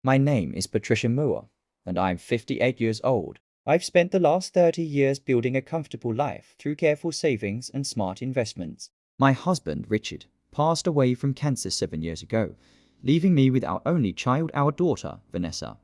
My name is Patricia Moore, and I'm 58 years old. I've spent the last 30 years building a comfortable life through careful savings and smart investments. My husband, Richard, passed away from cancer 7 years ago, leaving me with our only child, our daughter, Vanessa.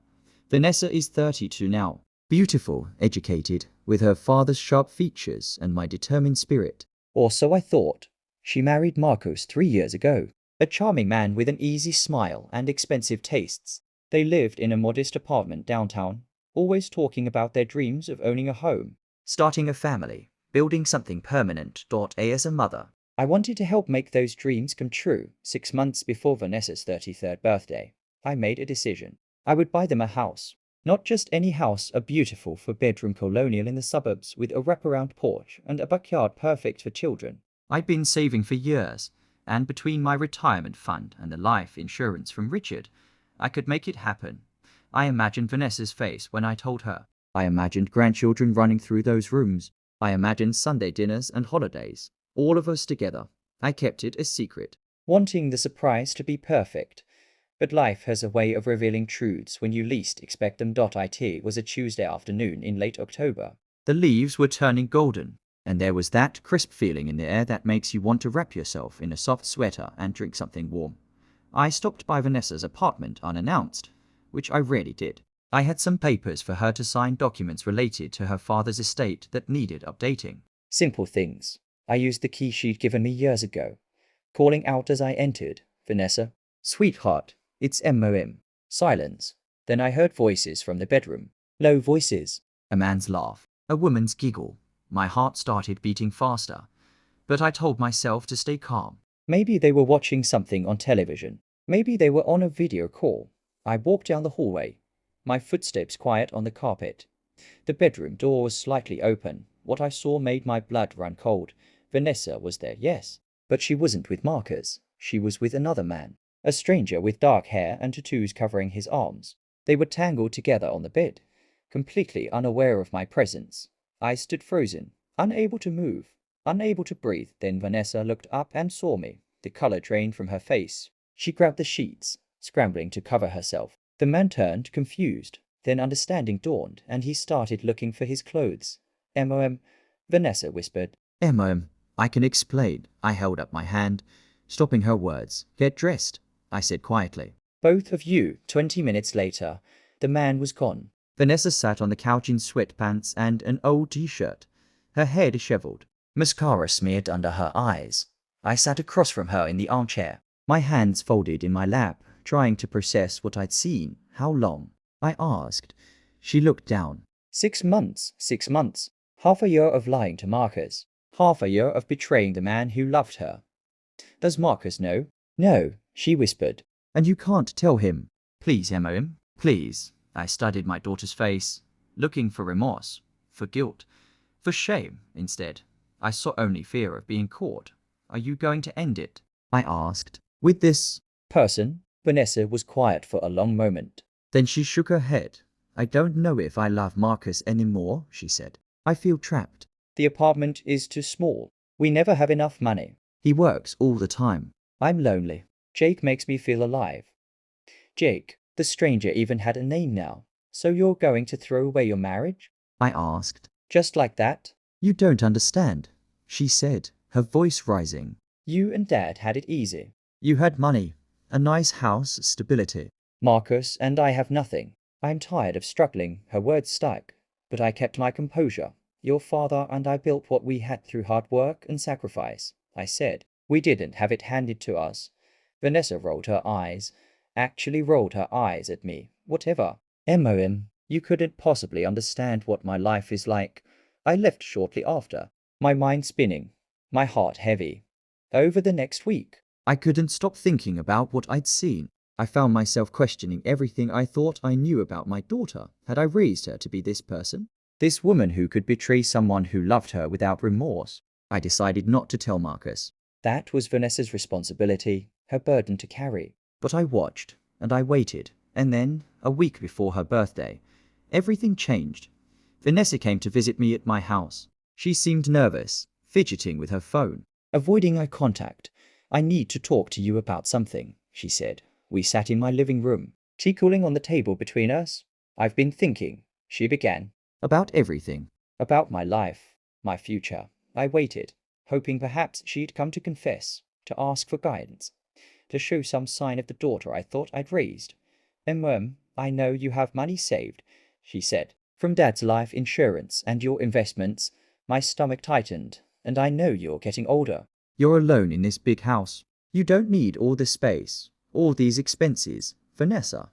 Vanessa is 32 now, beautiful, educated, with her father's sharp features and my determined spirit. Or so I thought. She married Marcos 3 years ago, a charming man with an easy smile and expensive tastes. They lived in a modest apartment downtown, always talking about their dreams of owning a home, starting a family, building something permanent. As a mother, I wanted to help make those dreams come true. 6 months before Vanessa's 33rd birthday, I made a decision. I would buy them a house. Not just any house, a beautiful 4-bedroom colonial in the suburbs with a wraparound porch and a backyard perfect for children. I'd been saving for years, and between my retirement fund and the life insurance from Richard, I could make it happen. I imagined Vanessa's face when I told her. I imagined grandchildren running through those rooms. I imagined Sunday dinners and holidays, all of us together. I kept it a secret, wanting the surprise to be perfect. But life has a way of revealing truths when you least expect them. It was a Tuesday afternoon in late October. The leaves were turning golden, and there was that crisp feeling in the air that makes you want to wrap yourself in a soft sweater and drink something warm. I stopped by Vanessa's apartment unannounced, which I rarely did. I had some papers for her to sign, documents related to her father's estate that needed updating. Simple things. I used the key she'd given me years ago, calling out as I entered, "Vanessa, sweetheart, it's Mom." Silence. Then I heard voices from the bedroom. Low voices. A man's laugh. A woman's giggle. My heart started beating faster, but I told myself to stay calm. Maybe they were watching something on television. Maybe they were on a video call. I walked down the hallway, my footsteps quiet on the carpet. The bedroom door was slightly open. What I saw made my blood run cold. Vanessa was there, yes, but she wasn't with Marcus. She was with another man, a stranger with dark hair and tattoos covering his arms. They were tangled together on the bed, completely unaware of my presence. I stood frozen, unable to move, unable to breathe. Then Vanessa looked up and saw me. The color drained from her face. She grabbed the sheets, scrambling to cover herself. The man turned, confused. Then understanding dawned, and he started looking for his clothes. "Mom," Vanessa whispered. "Mom, I can explain." I held up my hand, stopping her words. "Get dressed," I said quietly. "Both of you." 20 minutes later, the man was gone. Vanessa sat on the couch in sweatpants and an old t-shirt, her hair disheveled, mascara smeared under her eyes. I sat across from her in the armchair, my hands folded in my lap, trying to process what I'd seen. "How long?" I asked. She looked down. 6 months. 6 months. Half a year of lying to Marcus. Half a year of betraying the man who loved her. "Does Marcus know?" "No," she whispered. "And you can't tell him?" "Please, Mom, please." I studied my daughter's face, looking for remorse, for guilt, for shame. Instead, I saw only fear of being caught. "Are you going to end it?" I asked. "With this person?" Vanessa was quiet for a long moment. Then she shook her head. "I don't know if I love Marcus anymore," she said. "I feel trapped. The apartment is too small. We never have enough money. He works all the time. I'm lonely. Jake makes me feel alive." Jake, the stranger, even had a name now. "So you're going to throw away your marriage?" I asked. "Just like that?" "You don't understand," she said, her voice rising. "You and Dad had it easy. You had money, a nice house, stability. Marcus and I have nothing. I'm tired of struggling." Her words stuck, but I kept my composure. "Your father and I built what we had through hard work and sacrifice," I said. "We didn't have it handed to us." Vanessa rolled her eyes, actually rolled her eyes at me. "Whatever. Mom, you couldn't possibly understand what my life is like." I left shortly after, my mind spinning, my heart heavy. Over the next week, I couldn't stop thinking about what I'd seen. I found myself questioning everything I thought I knew about my daughter. Had I raised her to be this person? This woman who could betray someone who loved her without remorse? I decided not to tell Marcus. That was Vanessa's responsibility, her burden to carry. But I watched, and I waited, and then, a week before her birthday, everything changed. Vanessa came to visit me at my house. She seemed nervous, fidgeting with her phone, avoiding eye contact. "I need to talk to you about something," she said. We sat in my living room, tea cooling on the table between us. I've been thinking, she began. About everything. About my life, my future. I waited, hoping perhaps she'd come to confess, to ask for guidance, to show some sign of the daughter I thought I'd raised. I know you have money saved, she said, from Dad's life insurance and your investments. My stomach tightened, and I know you're getting older. You're alone in this big house. You don't need all this space, all these expenses. Vanessa,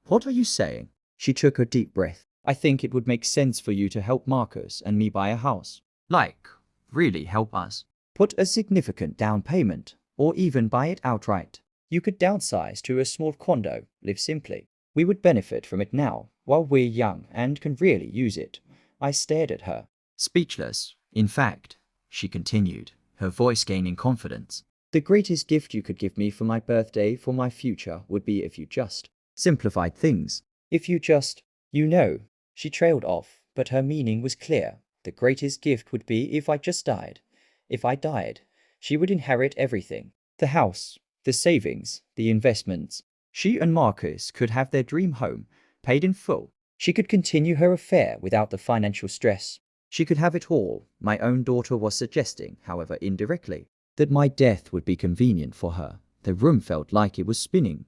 what are you saying? She took a deep breath. I think it would make sense for you to help Marcus and me buy a house. Like, really help us. Put a significant down payment, or even buy it outright. You could downsize to a small condo, live simply. We would benefit from it now, while we're young and can really use it. I stared at her, speechless. In fact, she continued, her voice gaining confidence. The greatest gift you could give me for my birthday, for my future, would be if you just simplified things. If you just, she trailed off, but her meaning was clear. The greatest gift would be if I just died. If I died, she would inherit everything. The house, the savings, the investments. She and Marcus could have their dream home, paid in full. She could continue her affair without the financial stress. She could have it all. My own daughter was suggesting, however indirectly, that my death would be convenient for her. The room felt like it was spinning.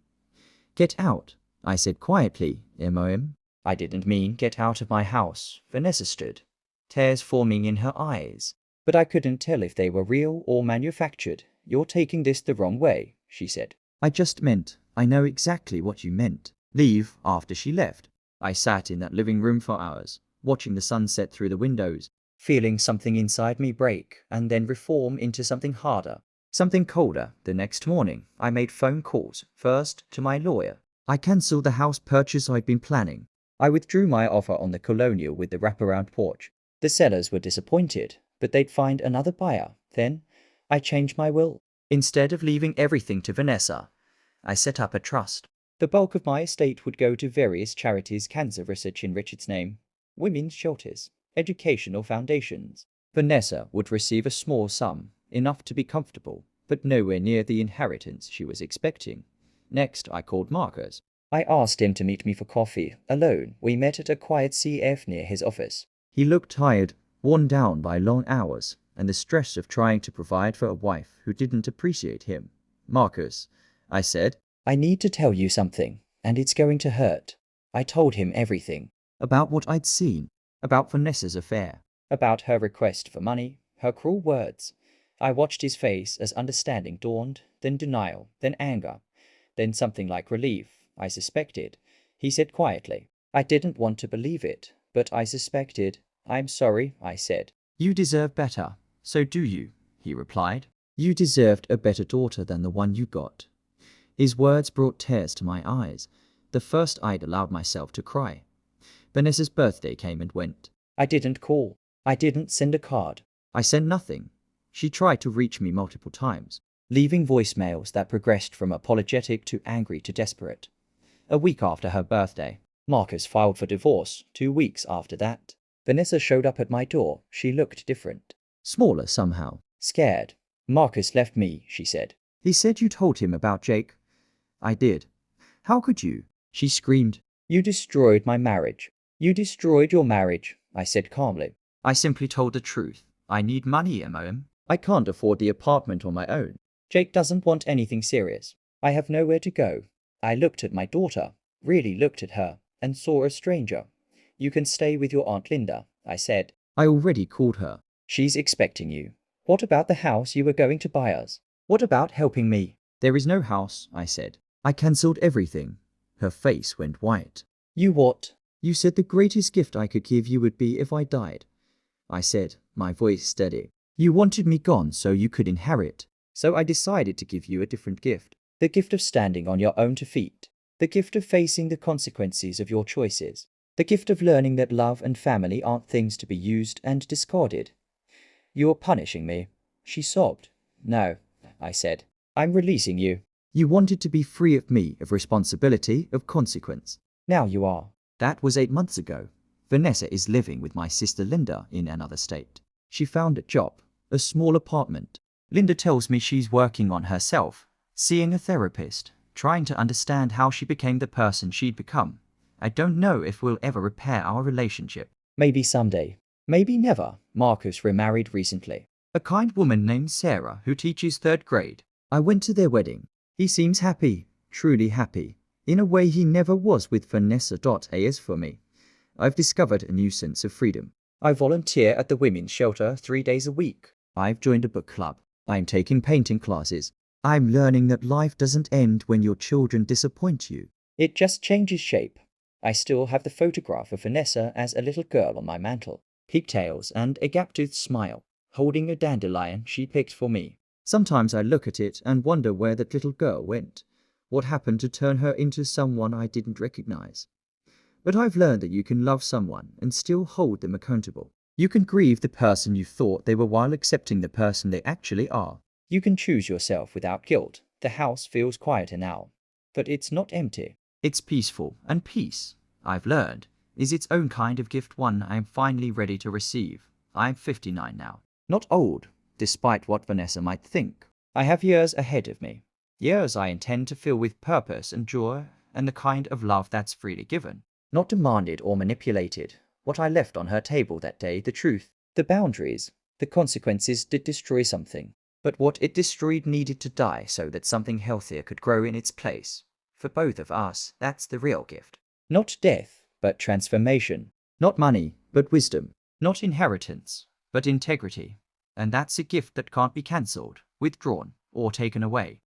Get out, I said quietly, M.O.M. I didn't mean get out of my house. Vanessa stood, tears forming in her eyes. But I couldn't tell if they were real or manufactured. You're taking this the wrong way, she said. I just meant, I know exactly what you meant. Leave after she left. I sat in that living room for hours, watching the sunset through the windows, feeling something inside me break and then reform into something harder, something colder. The next morning, I made phone calls, first to my lawyer. I cancelled the house purchase I'd been planning. I withdrew my offer on the Colonial with the wraparound porch. The sellers were disappointed, but they'd find another buyer. Then, I changed my will. Instead of leaving everything to Vanessa, I set up a trust. The bulk of my estate would go to various charities, cancer research in Richard's name, women's shelters, educational foundations. Vanessa would receive a small sum, enough to be comfortable, but nowhere near the inheritance she was expecting. Next, I called Marcus. I asked him to meet me for coffee, alone. We met at a quiet CF near his office. He looked tired, worn down by long hours, and the stress of trying to provide for a wife who didn't appreciate him. Marcus, I said, I need to tell you something, and it's going to hurt. I told him everything. About what I'd seen, about Vanessa's affair, about her request for money, her cruel words. I watched his face as understanding dawned, then denial, then anger, then something like relief. I suspected, he said quietly. I didn't want to believe it, but I suspected. I'm sorry, I said. You deserve better. So do you, he replied. You deserved a better daughter than the one you got. His words brought tears to my eyes, the first I'd allowed myself to cry. Vanessa's birthday came and went. I didn't call. I didn't send a card. I sent nothing. She tried to reach me multiple times, leaving voicemails that progressed from apologetic to angry to desperate. A week after her birthday, Marcus filed for divorce. 2 weeks after that, Vanessa showed up at my door. She looked different. Smaller somehow. Scared. Marcus left me, she said. He said you told him about Jake. I did. How could you? She screamed. You destroyed my marriage. You destroyed your marriage, I said calmly. I simply told the truth. I need money, M.O.M. I can't afford the apartment on my own. Jake doesn't want anything serious. I have nowhere to go. I looked at my daughter, really looked at her, and saw a stranger. You can stay with your Aunt Linda, I said. I already called her. She's expecting you. What about the house you were going to buy us? What about helping me? There is no house, I said. I cancelled everything. Her face went white. You what? You said the greatest gift I could give you would be if I died. I said, my voice steady. You wanted me gone so you could inherit. So I decided to give you a different gift. The gift of standing on your own 2 feet. The gift of facing the consequences of your choices. The gift of learning that love and family aren't things to be used and discarded. You're punishing me. She sobbed. No, I said. I'm releasing you. You wanted to be free of me, of responsibility, of consequence. Now you are. That was 8 months ago. Vanessa is living with my sister Linda in another state. She found a job, a small apartment. Linda tells me she's working on herself, seeing a therapist, trying to understand how she became the person she'd become. I don't know if we'll ever repair our relationship. Maybe someday. Maybe never. Marcus remarried recently. A kind woman named Sarah who teaches 3rd grade. I went to their wedding. He seems happy, truly happy, in a way he never was with Vanessa. As for me, I've discovered a new sense of freedom. I volunteer at the women's shelter 3 days a week. I've joined a book club. I'm taking painting classes. I'm learning that life doesn't end when your children disappoint you. It just changes shape. I still have the photograph of Vanessa as a little girl on my mantle. Pigtails and a gap-toothed smile, holding a dandelion she picked for me. Sometimes I look at it and wonder where that little girl went. What happened to turn her into someone I didn't recognize? But I've learned that you can love someone and still hold them accountable. You can grieve the person you thought they were while accepting the person they actually are. You can choose yourself without guilt. The house feels quieter now, but it's not empty. It's peaceful, and peace, I've learned, is its own kind of gift, one I'm finally ready to receive. I'm 59 now. Not old, despite what Vanessa might think. I have years ahead of me. Years I intend to fill with purpose and joy and the kind of love that's freely given. Not demanded or manipulated. What I left on her table that day, the truth, the boundaries, the consequences did destroy something. But what it destroyed needed to die so that something healthier could grow in its place. For both of us, that's the real gift. Not death, but transformation. Not money, but wisdom. Not inheritance, but integrity. And that's a gift that can't be cancelled, withdrawn, or taken away.